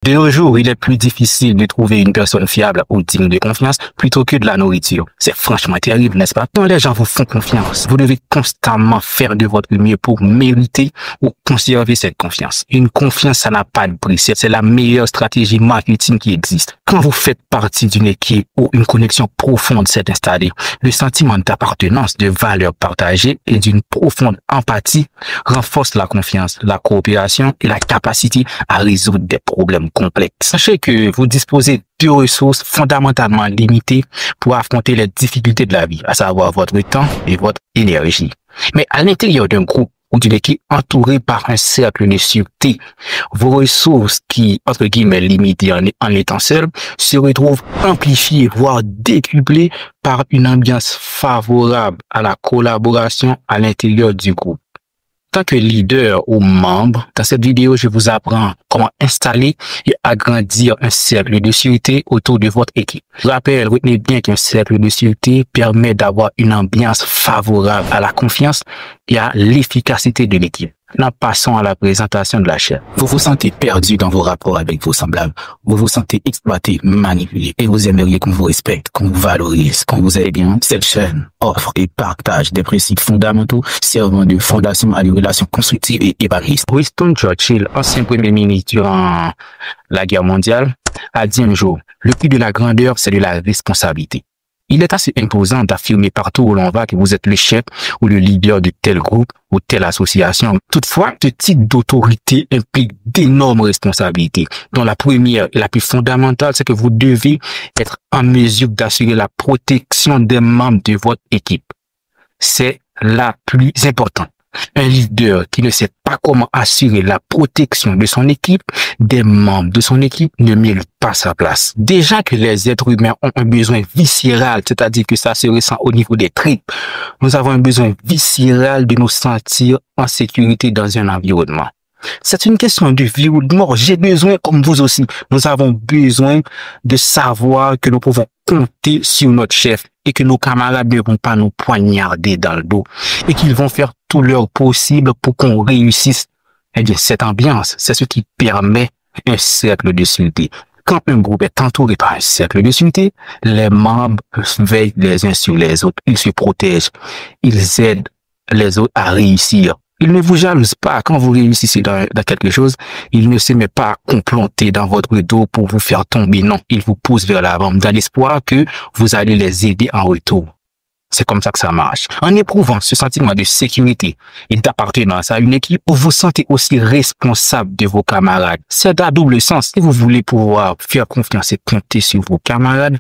De nos jours, il est plus difficile de trouver une personne fiable ou digne de confiance plutôt que de la nourriture. C'est franchement terrible, n'est-ce pas? Quand les gens vous font confiance, vous devez constamment faire de votre mieux pour mériter ou conserver cette confiance. Une confiance, ça n'a pas de prix. C'est la meilleure stratégie marketing qui existe. Quand vous faites partie d'une équipe où une connexion profonde s'est installée, le sentiment d'appartenance, de valeurs partagées et d'une profonde empathie renforce la confiance, la coopération et la capacité à résoudre des problèmes complexes. Sachez que vous disposez de ressources fondamentalement limitées pour affronter les difficultés de la vie, à savoir votre temps et votre énergie. Mais à l'intérieur d'un groupe ou d'une équipe entourée par un cercle de sûreté, vos ressources qui, entre guillemets, limitées en étant seules, se retrouvent amplifiées, voire décuplées par une ambiance favorable à la collaboration à l'intérieur du groupe. Tant que leader ou membre, dans cette vidéo, je vous apprends comment installer et agrandir un cercle de sûreté autour de votre équipe. Rappel, retenez bien qu'un cercle de sûreté permet d'avoir une ambiance favorable à la confiance et à l'efficacité de l'équipe. Maintenant, passons à la présentation de la chaîne. Vous vous sentez perdu dans vos rapports avec vos semblables. Vous vous sentez exploité, manipulé et vous aimeriez qu'on vous respecte, qu'on vous valorise, qu'on vous aide bien. Cette chaîne offre et partage des principes fondamentaux servant de fondation à des relations constructives et épanouissantes. Winston Churchill, ancien premier ministre durant la guerre mondiale, a dit un jour, le prix de la grandeur, c'est de la responsabilité. Il est assez imposant d'affirmer partout où l'on va que vous êtes le chef ou le leader de tel groupe ou telle association. Toutefois, ce type d'autorité implique d'énormes responsabilités, dont la première et la plus fondamentale, c'est que vous devez être en mesure d'assurer la protection des membres de votre équipe. C'est la plus importante. Un leader qui ne sait pas comment assurer la protection de son équipe, des membres de son équipe, ne mérite pas sa place. Déjà que les êtres humains ont un besoin viscéral, c'est-à-dire que ça se ressent au niveau des tripes, nous avons un besoin viscéral de nous sentir en sécurité dans un environnement. C'est une question de vie ou de mort. J'ai besoin, comme vous aussi, nous avons besoin de savoir que nous pouvons compter sur notre chef et que nos camarades ne vont pas nous poignarder dans le dos et qu'ils vont faire tout leur possible pour qu'on réussisse. Eh bien, cette ambiance, c'est ce qui permet un cercle de sûreté. Quand un groupe est entouré par un cercle de sûreté, les membres veillent les uns sur les autres. Ils se protègent. Ils aident les autres à réussir. Il ne vous jalouse pas quand vous réussissez dans quelque chose. Il ne se met pas à comploter dans votre dos pour vous faire tomber. Non, il vous pousse vers l'avant dans l'espoir que vous allez les aider en retour. C'est comme ça que ça marche. En éprouvant ce sentiment de sécurité et d'appartenance à une équipe, vous vous sentez aussi responsable de vos camarades. C'est à double sens. Si vous voulez pouvoir faire confiance et compter sur vos camarades,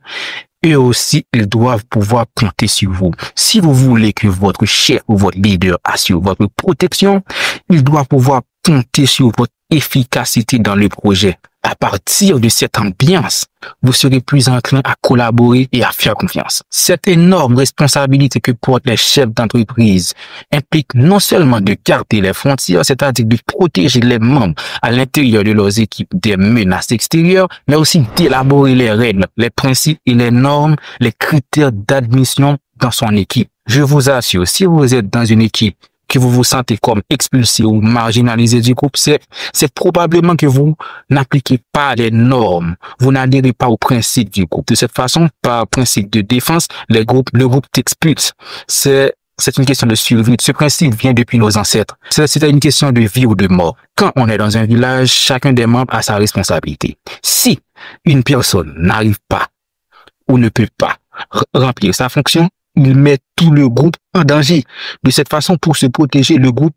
eux aussi, ils doivent pouvoir compter sur vous. Si vous voulez que votre chef ou votre leader assure votre protection, il doit pouvoir compter sur votre efficacité dans le projet. À partir de cette ambiance, vous serez plus enclin à collaborer et à faire confiance. Cette énorme responsabilité que portent les chefs d'entreprise implique non seulement de garder les frontières, c'est-à-dire de protéger les membres à l'intérieur de leurs équipes des menaces extérieures, mais aussi d'élaborer les règles, les principes et les normes, les critères d'admission dans son équipe. Je vous assure, si vous êtes dans une équipe que vous vous sentez comme expulsé ou marginalisé du groupe, c'est probablement que vous n'appliquez pas les normes. Vous n'adhérez pas aux principes du groupe. De cette façon, par principe de défense, le groupe t'expulse. C'est une question de survie. Ce principe vient depuis nos ancêtres. C'est une question de vie ou de mort. Quand on est dans un village, chacun des membres a sa responsabilité. Si une personne n'arrive pas ou ne peut pas remplir sa fonction, il met tout le groupe en danger. De cette façon, pour se protéger, le groupe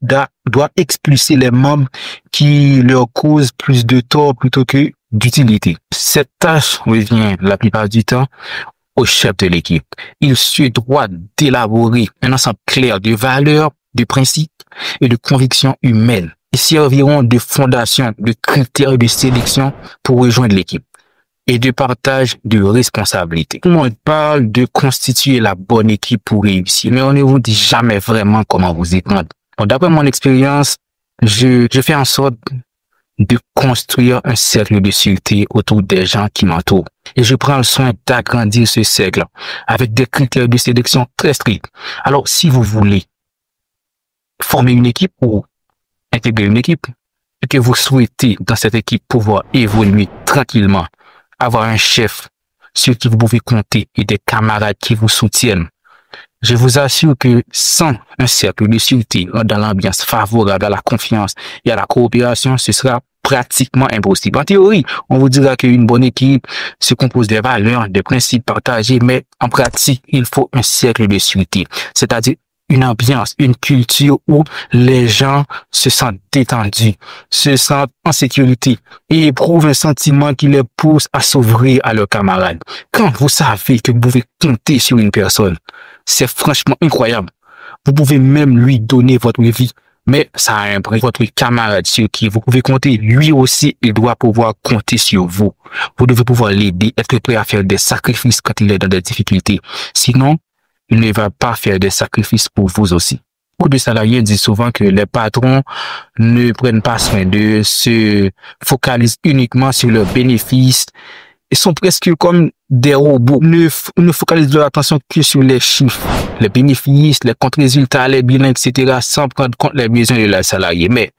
doit expulser les membres qui leur causent plus de tort plutôt que d'utilité. Cette tâche revient la plupart du temps au chef de l'équipe. Il se doit d'élaborer un ensemble clair de valeurs, de principes et de convictions humaines. Ils serviront de fondation, de critères de sélection pour rejoindre l'équipe et de partage de responsabilités. Tout le monde parle de constituer la bonne équipe pour réussir, mais on ne vous dit jamais vraiment comment vous y prendre. D'après mon expérience, je fais en sorte de construire un cercle de sûreté autour des gens qui m'entourent. Et je prends le soin d'agrandir ce cercle avec des critères de sélection très stricts. Alors, si vous voulez former une équipe ou intégrer une équipe, et que vous souhaitez dans cette équipe pouvoir évoluer tranquillement, avoir un chef sur qui vous pouvez compter et des camarades qui vous soutiennent, je vous assure que sans un cercle de sûreté dans l'ambiance favorable à la confiance et à la coopération, ce sera pratiquement impossible. En théorie, on vous dira qu'une bonne équipe se compose des valeurs, des principes partagés, mais en pratique, il faut un cercle de sûreté, c'est-à-dire une ambiance, une culture où les gens se sentent détendus, se sentent en sécurité et éprouvent un sentiment qui les pousse à s'ouvrir à leurs camarades. Quand vous savez que vous pouvez compter sur une personne, c'est franchement incroyable. Vous pouvez même lui donner votre vie, mais ça a un prix. Votre camarade sur qui vous pouvez compter, lui aussi, il doit pouvoir compter sur vous. Vous devez pouvoir l'aider, être prêt à faire des sacrifices quand il est dans des difficultés. Sinon, il ne va pas faire des sacrifices pour vous aussi. Beaucoup de salariés disent souvent que les patrons ne prennent pas soin d'eux, se focalisent uniquement sur leurs bénéfices. Ils sont presque comme des robots, ne focalisent leur attention que sur les chiffres, les bénéfices, les comptes résultats, les bilans, etc., sans prendre compte les besoins de leurs salariés. Mais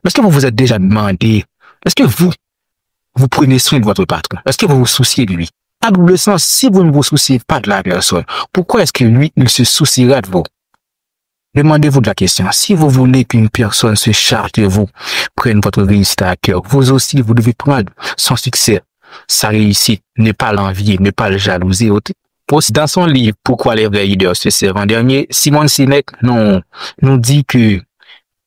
est-ce que vous vous êtes déjà demandé, est-ce que vous prenez soin de votre patron? Est-ce que vous vous souciez de lui? À double sens, si vous ne vous souciez pas de la personne, pourquoi est-ce que lui, il se souciera de vous? Demandez-vous de la question. Si vous voulez qu'une personne se charge de vous, prenne votre réussite à cœur, vous aussi, vous devez prendre son succès, sa réussite, ne pas l'envier, ne pas le jalouser. Dans son livre, Pourquoi les vrais leaders se servent en dernier, Simon Sinek nous dit que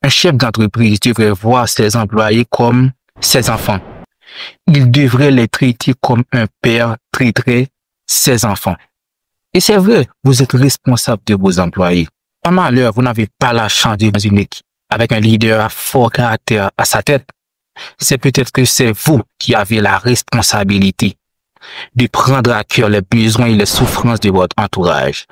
un chef d'entreprise devrait voir ses employés comme ses enfants. Il devrait les traiter comme un père traiterait ses enfants. Et c'est vrai, vous êtes responsable de vos employés. Par malheur, vous n'avez pas la chance de dans une équipe avec un leader à fort caractère à sa tête. C'est peut-être que c'est vous qui avez la responsabilité de prendre à cœur les besoins et les souffrances de votre entourage,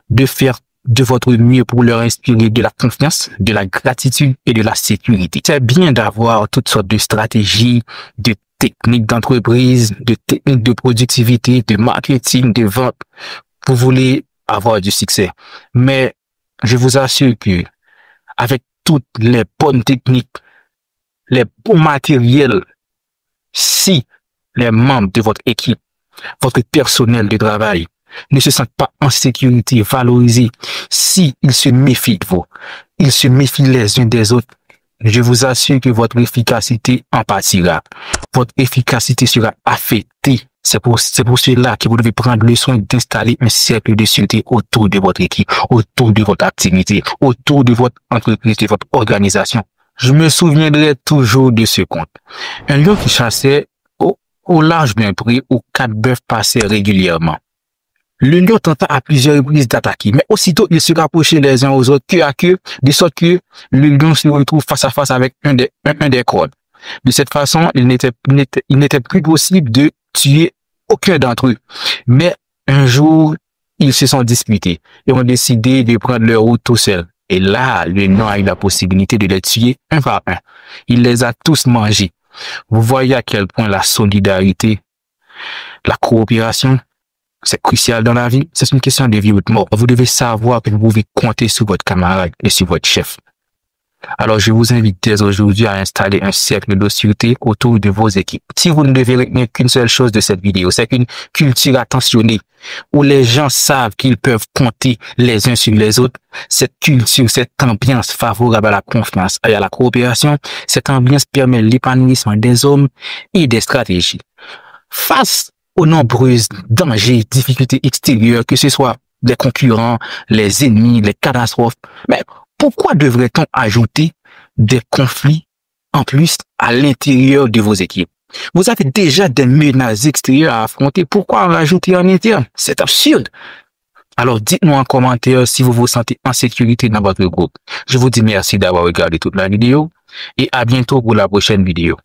de faire de votre mieux pour leur inspirer de la confiance, de la gratitude et de la sécurité. C'est bien d'avoir toutes sortes de stratégies, de techniques d'entreprise, de techniques de productivité, de marketing, de vente. Vous voulez avoir du succès. Mais je vous assure que avec toutes les bonnes techniques, les bons matériels, si les membres de votre équipe, votre personnel de travail ne se sentent pas en sécurité, valorisés, si ils se méfient de vous, ils se méfient les uns des autres, je vous assure que votre efficacité en pâtira. Votre efficacité sera affectée. C'est pour cela que vous devez prendre le soin d'installer un cercle de sûreté autour de votre équipe, autour de votre activité, autour de votre entreprise, de votre organisation. Je me souviendrai toujours de ce conte. Un lion qui chassait au large d'un pré où 4 bœufs passaient régulièrement. Le lion tenta à plusieurs reprises d'attaquer, mais aussitôt ils se rapprochaient les uns aux autres, queue à queue, de sorte que le lion se retrouve face à face avec un des cordes. De cette façon, il n'était plus possible de tuer aucun d'entre eux. Mais un jour, ils se sont disputés et ont décidé de prendre leur route tout seuls. Et là, le lion a eu la possibilité de les tuer un par un. Il les a tous mangés. Vous voyez à quel point la solidarité, la coopération, c'est crucial dans la vie. C'est une question de vie ou de mort. Vous devez savoir que vous pouvez compter sur votre camarade et sur votre chef. Alors, je vous invite dès aujourd'hui à installer un cercle de sûreté autour de vos équipes. Si vous ne devez retenir qu'une seule chose de cette vidéo, c'est qu'une culture attentionnée où les gens savent qu'ils peuvent compter les uns sur les autres. Cette culture, cette ambiance favorable à la confiance et à la coopération, cette ambiance permet l'épanouissement des hommes et des stratégies. Face aux nombreux dangers, difficultés extérieures, que ce soit les concurrents, les ennemis, les catastrophes, mais pourquoi devrait-on ajouter des conflits en plus à l'intérieur de vos équipes? Vous avez déjà des menaces extérieures à affronter. Pourquoi en rajouter en interne? C'est absurde. Alors dites-nous en commentaire si vous vous sentez en sécurité dans votre groupe. Je vous dis merci d'avoir regardé toute la vidéo et à bientôt pour la prochaine vidéo.